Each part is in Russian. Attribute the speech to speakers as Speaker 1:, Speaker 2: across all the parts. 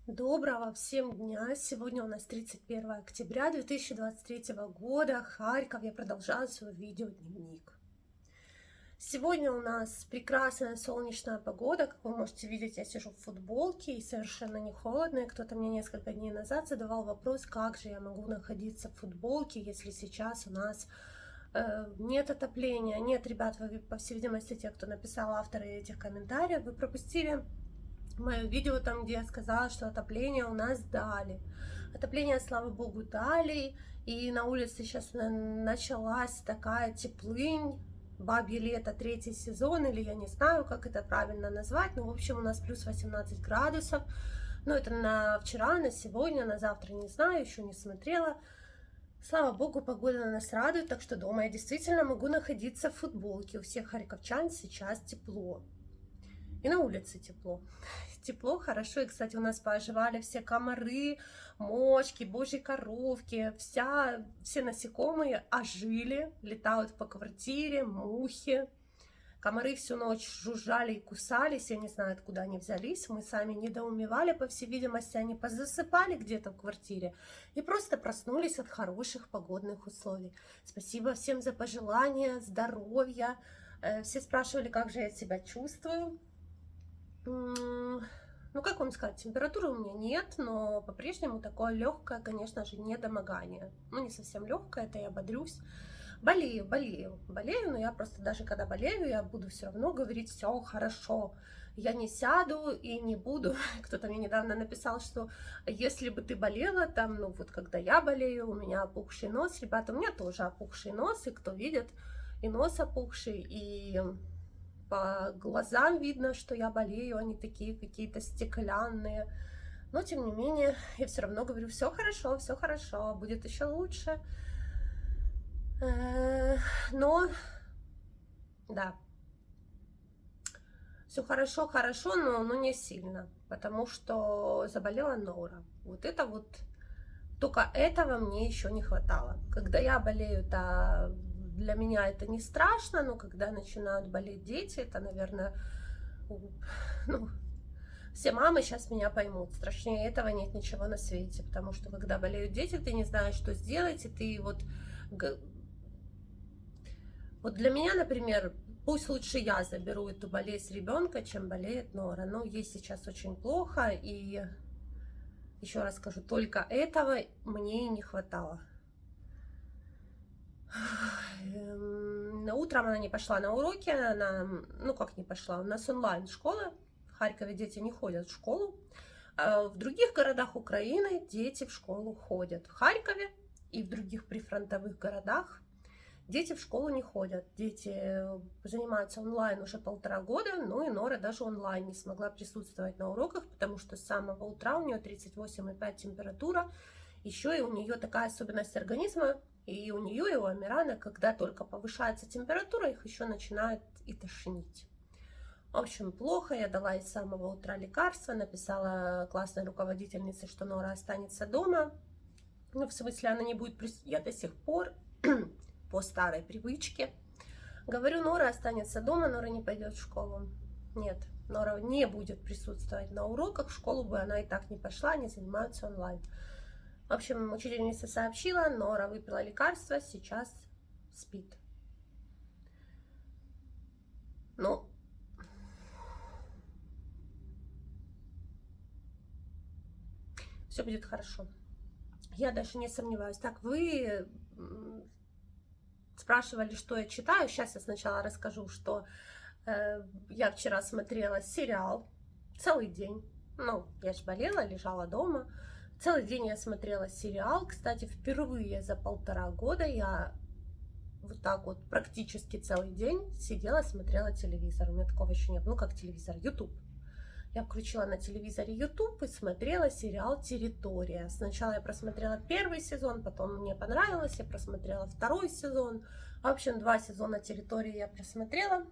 Speaker 1: Доброго всем дня! Сегодня у нас 31 октября 2023 года, Харьков. Я продолжаю свой видеодневник. Сегодня у нас прекрасная солнечная погода. Как вы можете видеть, я сижу в футболке и совершенно не холодно. И кто-то мне несколько дней назад задавал вопрос, как же я могу находиться в футболке, если сейчас у нас нет отопления. Нет, ребят, вы, по всей видимости, те, кто написал, авторы этих комментариев, вы пропустили мое видео там, где я сказала, что отопление у нас дали. Отопление, слава богу, дали. И на улице сейчас началась такая теплынь. Бабье лето, 3-й сезон, или я не знаю, как это правильно назвать. Но, в общем, у нас плюс 18 градусов. Но это на вчера, на сегодня, на завтра не знаю, еще не смотрела. Слава богу, погода нас радует, так что дома я действительно могу находиться в футболке. У всех харьковчан сейчас тепло. И на улице тепло. Тепло, хорошо. И, кстати, у нас пооживали все комары, мошки, божьи коровки. Все насекомые ожили, летают по квартире, мухи. Комары всю ночь жужжали и кусались. Я не знаю, откуда они взялись. Мы сами недоумевали. По всей видимости, они позасыпали где-то в квартире и просто проснулись от хороших погодных условий. Спасибо всем за пожелания, здоровья. Все спрашивали, как же я себя чувствую. Ну, как вам сказать, температуры у меня нет, но по-прежнему такое легкое, конечно же, недомогание. Ну, не совсем легкое, это я бодрюсь. Болею, но я просто даже когда болею, я буду все равно говорить: все хорошо. Я не сяду и не буду. Кто-то мне недавно написал, что если бы ты болела, там, ну вот когда я болею, у меня опухший нос. Ребята, у меня тоже опухший нос, и кто видит, и нос опухший, и по глазам видно, что я болею, они такие какие-то стеклянные. Но, тем не менее, я все равно говорю: все хорошо, будет еще лучше. Но, да, все хорошо, но не сильно, потому что заболела Нора. Вот это вот, только этого мне еще не хватало. Когда я болею, то для меня это не страшно, но когда начинают болеть дети, это, наверное, ну, все мамы сейчас меня поймут. Страшнее этого нет ничего на свете, потому что когда болеют дети, ты не знаешь, что сделать, и ты вот для меня, например, пусть лучше я заберу эту болезнь ребенка, чем болеет Нора. Но ей сейчас очень плохо, и еще раз скажу, только этого мне и не хватало. Утром она не пошла на уроки, ну как не пошла, у нас онлайн-школа, в Харькове дети не ходят в школу, а в других городах Украины дети в школу ходят. В Харькове и в других прифронтовых городах дети в школу не ходят, дети занимаются онлайн уже 1,5 года, ну и Нора даже онлайн не смогла присутствовать на уроках, потому что с самого утра у нее 38,5 температура, еще и у нее такая особенность организма, и у нее, и у Амирана, когда только повышается температура, их еще начинает и тошнить. В общем, плохо, я дала ей с самого утра лекарства, написала классной руководительнице, что Нора останется дома. Ну, в смысле, она не будет я до сих пор по старой привычке говорю: Нора останется дома, Нора не пойдет в школу. Нет, Нора не будет присутствовать на уроках, в школу бы она и так не пошла, они занимаются онлайн. В общем, учительница сообщила, Нора выпила лекарство, сейчас спит. Ну, все будет хорошо. Я даже не сомневаюсь. Так, вы спрашивали, что я читаю. Сейчас я сначала расскажу, что я вчера смотрела сериал целый день. Ну, я же болела, лежала дома. Целый день я смотрела сериал. Кстати, впервые за 1,5 года я вот так вот практически целый день сидела, смотрела телевизор. У меня такого еще нет. Ну, как телевизор, YouTube. Я включила на телевизоре YouTube и смотрела сериал «Территория». Сначала я просмотрела 1-й сезон, потом мне понравилось, я просмотрела 2-й сезон. В общем, 2 сезона «Территории» я просмотрела.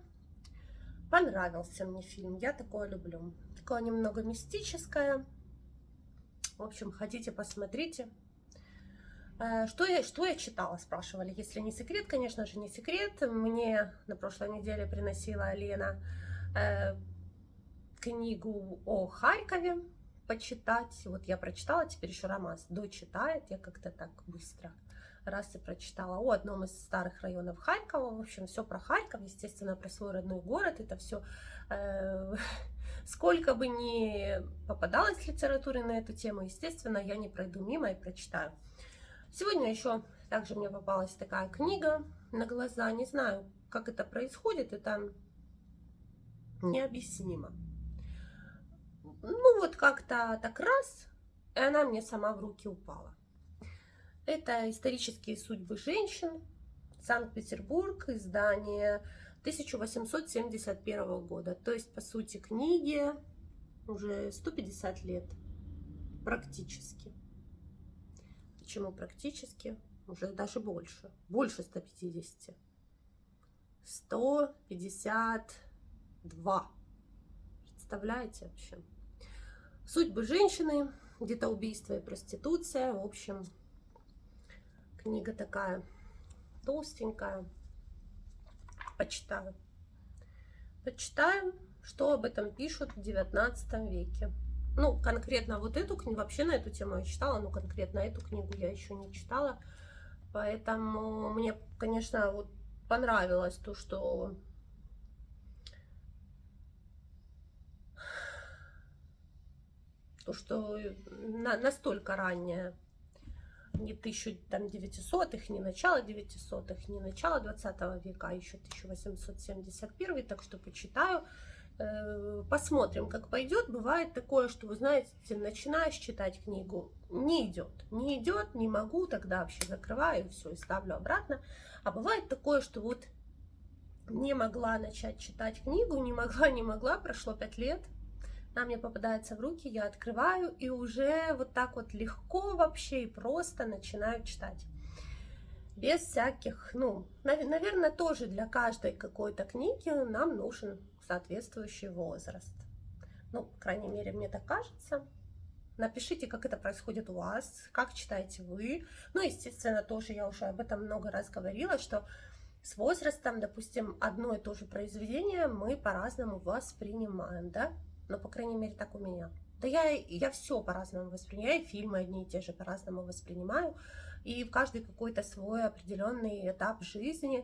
Speaker 1: Понравился мне фильм, я такое люблю. Такое немного мистическое. В общем, хотите, посмотрите. Что я читала, спрашивали. Если не секрет, конечно же, не секрет. Мне на прошлой неделе приносила Лена книгу о Харькове. почитать. Вот я прочитала, теперь еще Ромас дочитает, я как-то так быстро раз и прочитала о одном из старых районов Харькова. В общем, все про Харьков, естественно, про свой родной город. Это все сколько бы ни попадалось литературы на эту тему, естественно, я не пройду мимо и прочитаю. Сегодня еще также мне попалась такая книга на глаза. Не знаю, как это происходит, это необъяснимо. Ну вот как-то так раз, и она мне сама в руки упала. Это «Исторические судьбы женщин», Санкт-Петербург, издание 1871 года. То есть, по сути, книге уже 150 лет. Практически. Почему практически? Уже даже больше. Больше 150. 152. Представляете вообще? Судьбы женщины, где-то убийство и проституция. В общем, книга такая толстенькая. Почитаю. Почитаем, что об этом пишут в 19 веке. Ну, конкретно вот эту книгу, вообще на эту тему я читала, но конкретно эту книгу я еще не читала. Поэтому мне, конечно, вот понравилось то, что настолько ранняя. Не 1900-х, не начало 900-х, не начало 20 века, а еще 1871, так что почитаю, посмотрим, как пойдет. Бывает такое, что, вы знаете, начинаешь читать книгу, не идет, не могу, тогда вообще закрываю, все, и ставлю обратно. А бывает такое, что вот не могла начать читать книгу, не могла, прошло 5 лет, она мне попадается в руки, я открываю и уже вот так вот легко вообще и просто начинаю читать. Без всяких, ну, наверное, тоже для каждой какой-то книги нам нужен соответствующий возраст. Ну, по крайней мере, мне так кажется. Напишите, как это происходит у вас, как читаете вы. Ну, естественно, тоже я уже об этом много раз говорила, что с возрастом, допустим, одно и то же произведение мы по-разному воспринимаем, да? Но, по крайней мере, так у меня. Да я все по-разному воспринимаю, и фильмы одни и те же по-разному воспринимаю. И в каждый какой-то свой определенный этап жизни.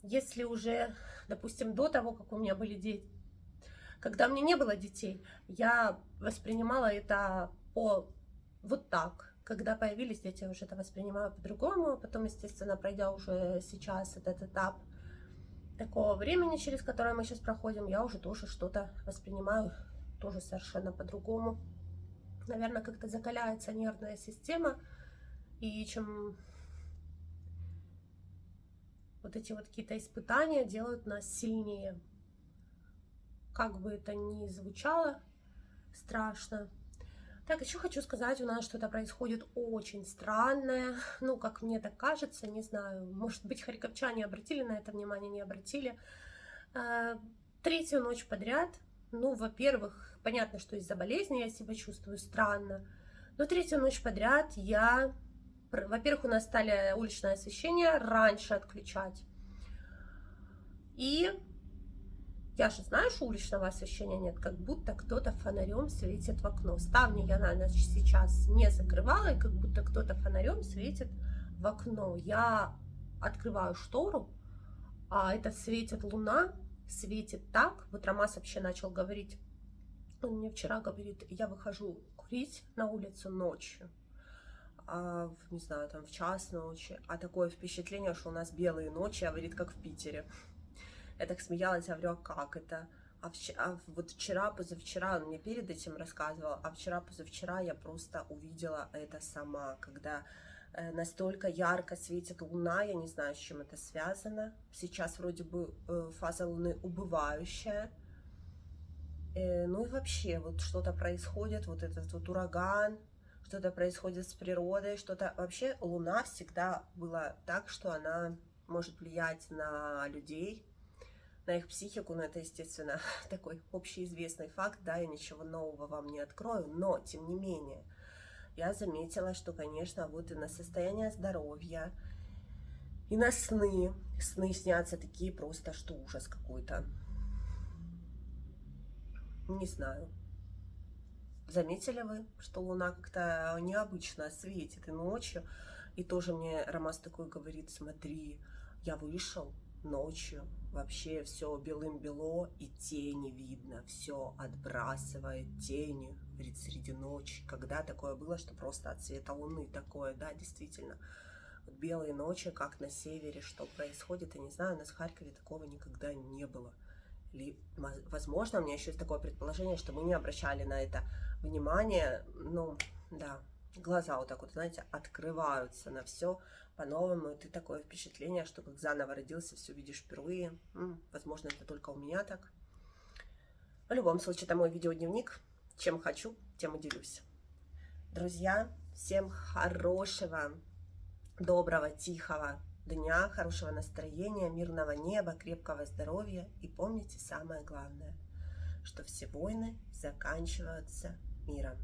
Speaker 1: Если уже, допустим, до того, как у меня были дети, когда мне не было детей, я воспринимала это вот так. Когда появились дети, я уже это воспринимаю по-другому. А потом, естественно, пройдя уже сейчас этот этап такого времени, через которое мы сейчас проходим, я уже тоже что-то воспринимаю тоже совершенно по-другому. Наверное, как-то закаляется нервная система, и чем вот эти вот какие-то испытания делают нас сильнее. Как бы это ни звучало страшно. Так, еще хочу сказать, у нас что-то происходит очень странное. Ну, как мне так кажется, не знаю. Может быть, харьковчане обратили на это внимание, не обратили. Третью ночь подряд. Ну, во-первых, понятно, что из-за болезни я себя чувствую странно. Но третью ночь подряд во-первых, у нас стали уличное освещение раньше отключать. И я же знаю, что уличного освещения нет, как будто кто-то фонарем светит в окно. Ставни я, наверное, сейчас не закрывала, и как будто кто-то фонарем светит в окно. Я открываю штору, а это светит луна, светит так. Вот Ромас вообще начал говорить, он мне вчера говорит, я выхожу курить на улицу ночью, не знаю, там в час ночи, а такое впечатление, что у нас белые ночи, а говорит, как в Питере. Я так смеялась, я говорю, а как это? Вот вчера, позавчера, он мне перед этим рассказывал, а вчера, позавчера я просто увидела это сама, когда настолько ярко светит луна, я не знаю, с чем это связано. Сейчас вроде бы фаза луны убывающая. Ну и вообще, вот что-то происходит, вот этот вот ураган, что-то происходит с природой, что-то... Вообще луна всегда была так, что она может влиять на людей, на их психику, но это, естественно, такой общеизвестный факт, да, я ничего нового вам не открою, но, тем не менее, я заметила, что, конечно, вот и на состояние здоровья, и на сны снятся такие просто, что ужас какой-то. Не знаю. Заметили вы, что луна как-то необычно светит и ночью? И тоже мне Ромас такой говорит: смотри, я вышел ночью, вообще все белым-бело, и тени видно, все отбрасывает тени, говорит, среди ночи. Когда такое было, что просто от света луны такое, да, действительно. Вот белые ночи, как на севере, что происходит, я не знаю, у нас в Харькове такого никогда не было. Или, возможно, у меня еще есть такое предположение, что мы не обращали на это внимания. Ну, да, глаза вот так вот, знаете, открываются на все по-новому. И ты такое впечатление, что как заново родился, все видишь впервые. Возможно, это только у меня так. В любом случае, это мой видеодневник. Чем хочу, тем и делюсь. Друзья, всем хорошего, доброго, тихого дня, хорошего настроения, мирного неба, крепкого здоровья. И помните самое главное, что все войны заканчиваются миром.